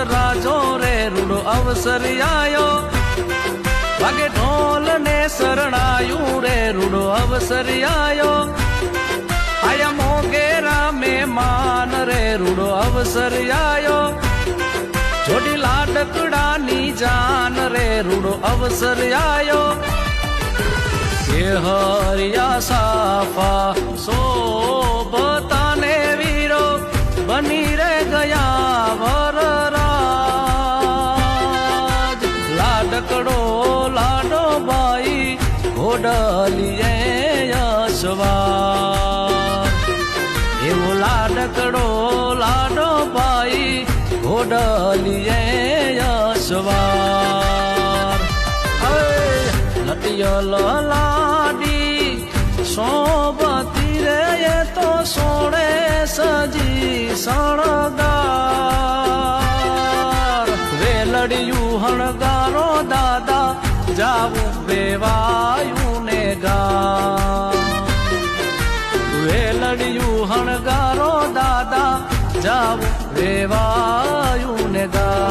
રાજો રે રૂડો અવસર આયો વાગે ઢોલ ને શરણાયું રે રૂડો અવસર આયો આયા મોગેરા મહેમાન રે રૂડો અવસર આયો જોડી લાડકડાની જાન રે રૂડો અવસર આયો એ હરિયા સાફા શોભતાને વીરો બની રે ગયા વરરાજ લાડકડો લાડો ભાઈ ઘોડલીએ યશવાર એવો લાડકડો લાડો ભાઈ ઘોડલીએ યશવાર લટિયલ લાડી શોભતી રે એ તો સોળે સજી શણગાર વેલડિયું હણગારો દાદા જાવું વેવાયું ને ગા વેલડિયું હણગારો દાદા જાવું વેવાયું ને ગા